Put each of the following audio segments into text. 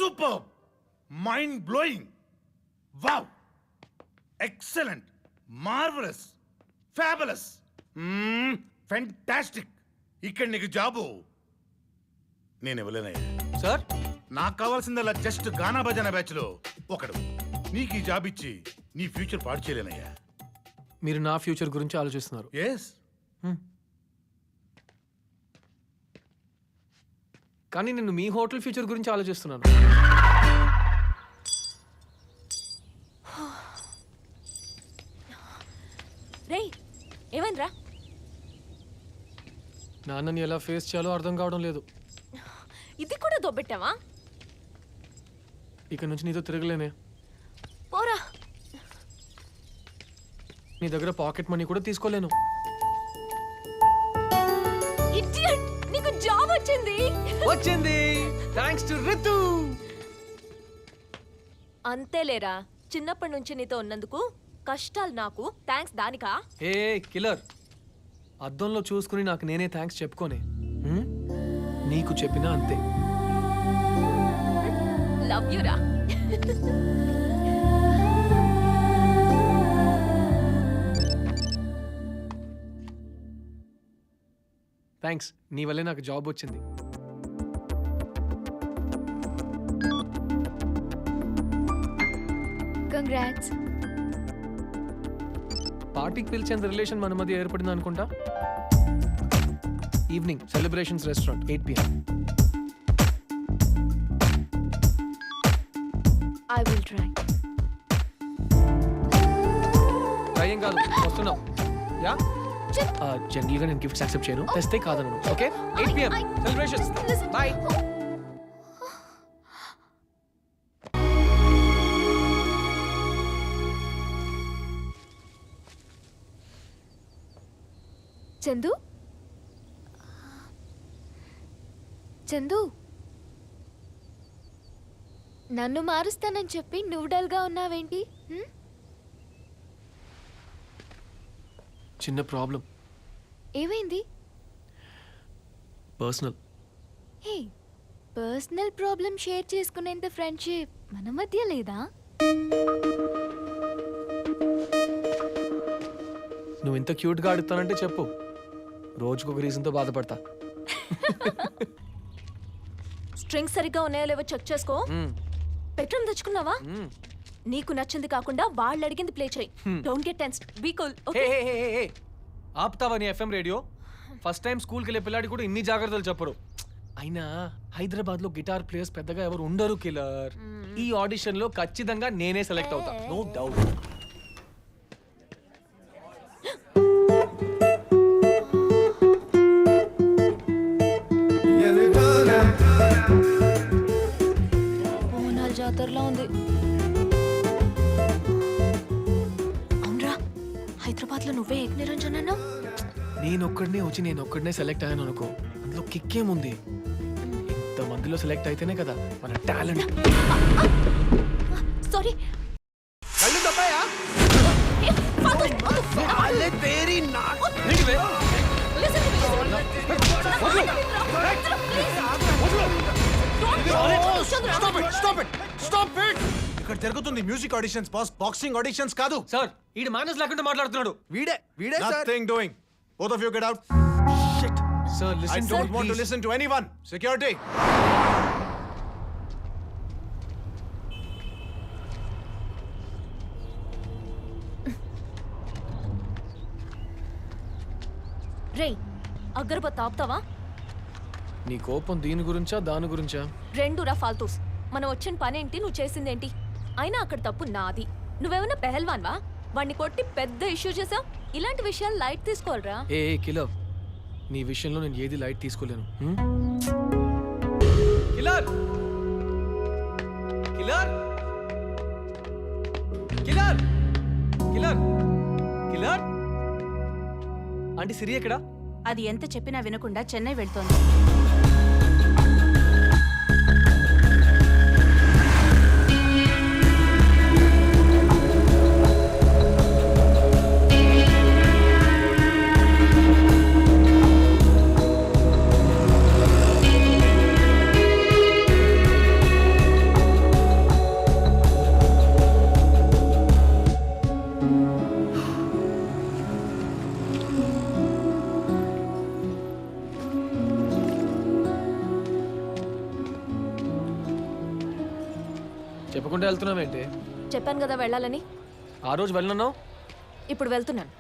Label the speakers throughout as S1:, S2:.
S1: Super, mind blowing, wow, excellent, marvellous, fabulous, fantastic. ఇక్కడ నీకు job నేను ఇవ్వలేనయ్యా.
S2: సార్
S1: నాకు కావాల్సిందల్లా జస్ట్ గానా భజన బ్యాచ్ లో ఒకడు. నీకు ఈ జాబ్ ఇచ్చి నీ ఫ్యూచర్ పాడు చేయలేనయ్యా.
S2: మీరు నా ఫ్యూచర్ గురించి ఆలోచిస్తున్నారు.
S1: ఎస్,
S2: కానీ నేను మీ హోటల్ ఫ్యూచర్ గురించి ఆలోచిస్తున్నాను.
S3: రేయ్, ఏమైందిరా?
S2: నాన్నని ఎలా ఫేస్ చేయాలో అర్థం కావడం లేదు.
S3: ఇది కూడా దొబ్బెట్టావా?
S2: ఇక నుంచి నీతో తిరగలేనే.
S3: పోరా.
S2: నీ దగ్గర పాకెట్ మనీ కూడా తీసుకోలేను.
S3: ఇడియట్, నీకు జాబ్ వచ్చింది.
S2: వచ్చింది థాంక్స్ టు రితు.
S3: అంతేలేరా, చిన్నప్పటి నుంచి నీతో ఉన్నందుకు కష్టాలు నాకు, థాంక్స్ దానికా?
S2: ఏ కిల్లర్, అద్దంలో చూసుకుని నాకు నేనే థాంక్స్ చెప్పుకోనే. నీకు చెప్పినా అంతే.
S3: లవ్ యు రా.
S2: థ్యాంక్స్, నీ వల్లే నాకు జాబ్ వచ్చింది.
S3: కంగ్రాట్స్.
S2: పార్టీకి పిలిచేంత రిలేషన్ మన మధ్య ఏర్పడింది అనుకుంటా. Evening celebrations restaurant 8 PM.
S3: I will try.
S2: Trying కాదు, వస్తున్నాం. యా జనరల్ గా నేను గిఫ్ట్స్ యాక్సెప్ట్ చేయను, తెస్తే కాదను. Okay 8 PM celebrations. Bye.
S3: Chandu, Chandu, నన్ను మారుస్తానని చెప్పి నువ్వు డల్గా ఉన్నావేంటి?
S2: చిన్న ప్రాబ్లం.
S3: ఏమైంది?
S2: Personal.
S3: Hey, personal problem share చేసుకునేంత ఫ్రెండ్షిప్ మన మధ్య లేదా?
S2: నువ్వు ఇంత క్యూట్ గా అడుగుతానంటే చెప్పు, రోజుకొక రీజన్తో బాధపడతా.
S3: స్ట్రింగ్స్ సరిగ్గా ఉన్నాయో లేవో చెక్ చేసుకో. పెట్రోల్ తెచ్చుకున్నావా? నీకు నచ్చింది కాకుండా వాళ్ళు అడిగింది ప్లే చేయి. Don't get tensed, be cool. Okay,
S2: ఆపుతావా నీ FM రేడియో? ఫస్ట్ టైం స్కూల్కి వెళ్ళే పిల్లాడి కూడా ఇన్ని జాగ్రత్తలు చెప్పరు. అయినా హైదరాబాద్ లో గిటార్ ప్లేయర్స్ పెద్దగా ఎవరు ఉండరు కిల్లర్. ఈ ఆడిషన్ లో ఖచ్చితంగా నేనే సెలెక్ట్ అవుతా, నో డౌట్.
S3: జాతరలో ఉంది. అవునరా, హైదరాబాద్ లో నువ్వే ఏక్ నిరంజన్ అన్నా.
S2: నేనొక్కడనే వచ్చి నేనొక్కడనే సెలెక్ట్ అయ్యాను అనుకో, అందులో కిక్కేముంది? ఇంత మందిలో సెలెక్ట్ అయితేనే కదా మన టాలెంట్.
S3: సారీ.
S2: కళ్ళు తప్పాయా?
S4: ఇక్కడ జరుగుతుంది music auditions boss, boxing auditions కాదు.
S2: సార్, ఈడు మేనేజ్ లేకుండా మాట్లాడుతున్నాడు.
S4: వీడే sir. Nothing doing. Both of you get out. Shit.
S2: Sir,
S4: I
S2: listen.
S4: don't want to listen to anyone. Security.
S3: రే, అగరబత్తి ఆపుతావా?
S2: నీ కోపం దీని గురించా దాని గురించా?
S3: రెండురా ఫాల్తూస్. మనం వచ్చిన పనేంటి, నువ్వు చేసిందేంటి? అయినా అక్కడ తప్పు నాది. నువ్వేమన్నా పెహల్వాన్వా? వాడిని కొట్టి పెద్ద ఇష్యూ చేసావు. ఇలాంటి విషయాలు లైట్ తీసుకోవాలరా.
S2: ఏ కిల్లర్, నీ విషయంలో నేను ఏది లైట్ తీసుకోలేను. Killer, killer, killer, killer, killer. Aunty Siri ఎక్కడా?
S5: అది ఎంత చెప్పినా వినకుండా చెన్నై వెళ్తోంది.
S2: చెప్పకుండా వెళ్తున్నావేంటి?
S3: చెప్పాను కదా వెళ్ళాలని.
S2: ఆ రోజు వెళ్ళన్నావు,
S3: ఇప్పుడు వెళ్తున్నాను.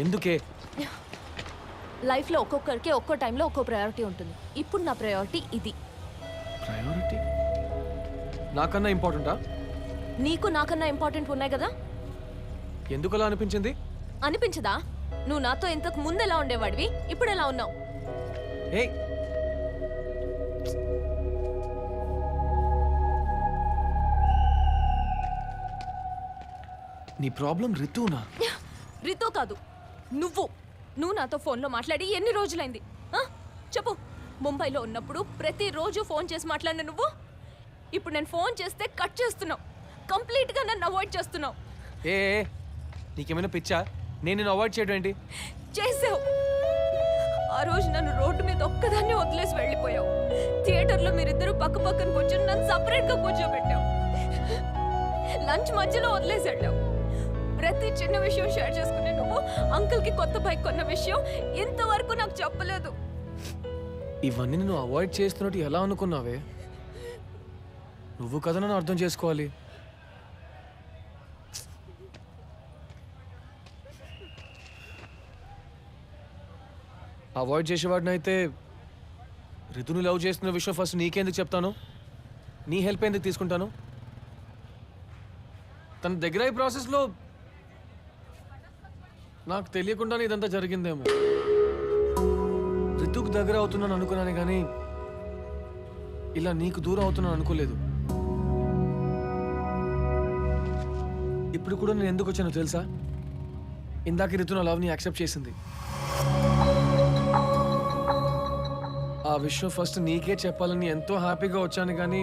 S2: ఎందుకే?
S3: లైఫ్లో ఒక్కొక్కరికి ఒక్కో టైంలో ఒక్కో ప్రయారిటీ ఉంటుంది. ఇప్పుడు నా ప్రయారిటీ ఇది.
S2: ప్రయారిటీ నాకన్నా ఇంపార్టెంటా?
S3: నీకు నాకన్నా ఇంపార్టెంట్ ఉన్నాయి కదా.
S2: ఎందుకు అలా అనిపించింది?
S3: అనిపించదా? నువ్వు నాతో ఇంతకు ముందు ఎలా ఉండేవాడివి, ఇప్పుడు ఎలా ఉన్నావు?
S2: ఏయ్, నీ ప్రాబ్లం రితునా?
S3: రితో కాదు, నువ్వు నాతో ఫోన్లో మాట్లాడి ఎన్ని రోజులైంది? ఆ? చెప్పు. ముంబైలో ఉన్నప్పుడు ప్రతిరోజు ఫోన్ చేసి మాట్లాడిన నువ్వు ఇప్పుడు నేను ఫోన్ చేస్తే కట్ చేస్తున్నావు. కంప్లీట్గా నన్ను అవాయిడ్ చేస్తున్నావు.
S2: ఏ నీకేమైనా పిచ్చా? నేను నిన్ను అవాయిడ్ చేయడం ఏంటి?
S3: చేసావు. ఆ రోజు నన్ను రోడ్డు మీద ఒక్కదాన్ని వదిలేసి వెళ్ళిపోయావు. థియేటర్లో మీరిద్దరూ పక్క పక్కన కూర్చొని నన్ను సపరేట్గా కూర్చోబెట్టావు. లంచ్ మధ్యలో వదిలేసి వెళ్ళావు. ప్రతి చిన్న విషయం షేర్ చేసుకునే నువ్వు అంకుల్కి కొత్త బైక్ కొన్న విషయం ఇంతవరకు నాకు చెప్పలేదు.
S2: ఇవన్నీ నేను అవాయిడ్ చేస్తున్నట్టు ఎలా అనుకున్నావే? నువ్వు కదా నన్ను అర్థం చేసుకోవాలి. అవాయిడ్ చేసేవాడిని అయితే రితుని లవ్ చేస్తున్న విషయం ఫస్ట్ నీకెందుకు చెప్తాను? నీ హెల్ప్ ఎందుకు తీసుకుంటాను? తన దగ్గర ఈ ప్రాసెస్లో నాకు తెలియకుండానే ఇదంతా జరిగిందేమో. రితుకు దగ్గర అవుతున్నాను అనుకున్నాను కానీ ఇలా నీకు దూరం అవుతున్నాను అనుకోలేదు. ఇప్పుడు కూడా నేను ఎందుకు వచ్చానో తెలుసా? ఇందాక రితు నా లవ్ని యాక్సెప్ట్ చేసింది. ఆ విషయం ఫస్ట్ నీకే చెప్పాలని ఎంతో హ్యాపీగా వచ్చాను కానీ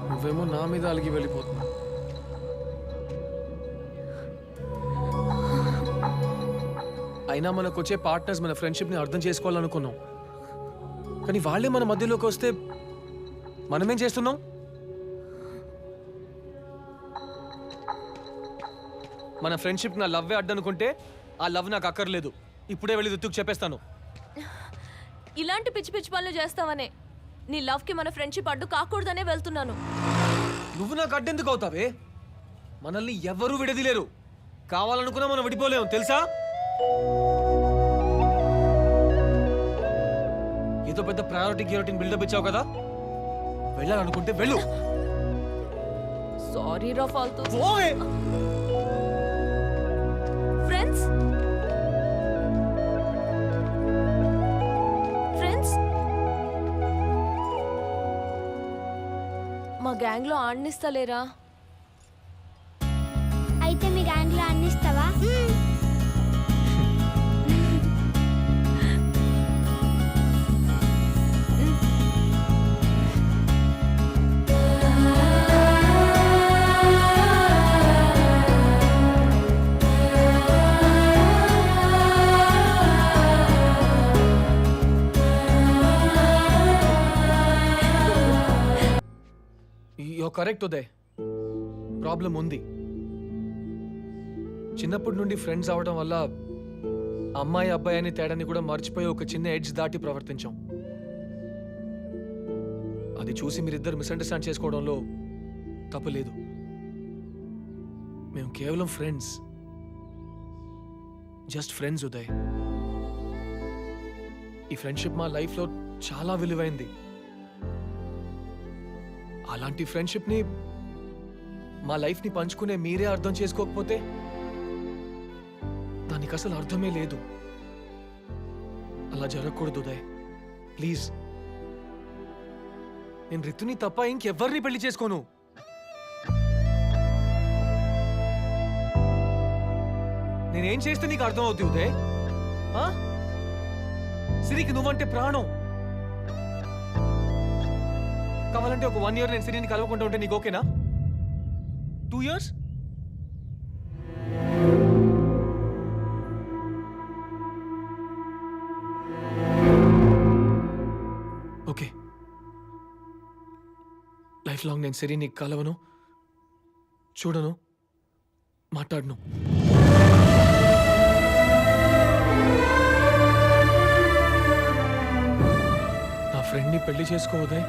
S2: నువ్వేమో నా మీద అలిగి వెళ్ళిపోతున్నావు. అయినా మనకు వచ్చే పార్ట్నర్స్ మన ఫ్రెండ్షిప్ని అర్థం చేసుకోవాలనుకున్నాం, కానీ వాళ్ళే మన మధ్యలోకి వస్తే మనమేం చేస్తున్నాం? మన ఫ్రెండ్షిప్ నా లవ్వే అడ్డనుకుంటే ఆ లవ్ నాకు అక్కర్లేదు. ఇప్పుడే వెళ్ళి రితుకు చెప్పేస్తాను.
S3: ఇలాంటి పిచ్చి పిచ్చి పనులు చేస్తావనే నీ లవ్కి మన ఫ్రెండ్షిప్ అడ్డు కాకూడదనే వెళ్తున్నాను.
S2: నువ్వు నాకు అడ్డెందుకు అవుతావే? మనల్ని ఎవరూ విడదీలేరు. కావాలనుకున్నా మనం విడిపోలేము తెలుసా? ఏదో పెద్ద ప్రయారిటీ గియారిటీని బిల్డప్ ఇచ్చావు కదా, వెళ్ళాలనుకుంటే వెళ్ళు.
S3: సారీ రా ఫాల్తూ.
S2: ఓయ్!
S3: ఫ్రెండ్స్ మా గ్యాంగ్ లో ఆడనిస్తలేరా?
S6: అయితే మీ గ్యాంగ్ లో అందిస్తావా?
S2: కరెక్ట్ ఉదయ్, ప్రాబ్లం ఉంది. చిన్నప్పటి నుండి ఫ్రెండ్స్ అవడం వల్ల అమ్మాయి అబ్బాయి అని తేడాన్ని కూడా మర్చిపోయి ఒక చిన్న ఎడ్జ్ దాటి ప్రవర్తించాం. అది చూసి మీరిద్దరు మిస్అండర్స్టాండ్ చేసుకోవడంలో తప్పు లేదు. మేము కేవలం ఫ్రెండ్స్, జస్ట్ ఫ్రెండ్స్ ఉదయ్. ఈ ఫ్రెండ్షిప్ మా లైఫ్లో చాలా విలువైంది. అలాంటి ఫ్రెండ్షిప్ని, మా లైఫ్ని పంచుకునే మీరే అర్థం చేసుకోకపోతే దానికి అసలు అర్థమే లేదు. అలా జరగకూడదు ఉదయ్, ప్లీజ్. నేను రితుని తప్ప ఇంకెవ్వరిని పెళ్లి చేసుకోను. నేనేం చేస్తే నీకు అర్థం అవుతుంది ఉదయ్? సిరికి నువ్వంటే ప్రాణం. కావాలంటే ఒక 1 year నేను సిరిని కలవకుండా ఉంటే నీకు ఓకేనా? 2 years? ఓకే, లైఫ్ లాంగ్ నేను సిరిని కలవను, చూడను, మాట్లాడను. నా ఫ్రెండ్ని పెళ్లి చేసుకో ఉదయ్.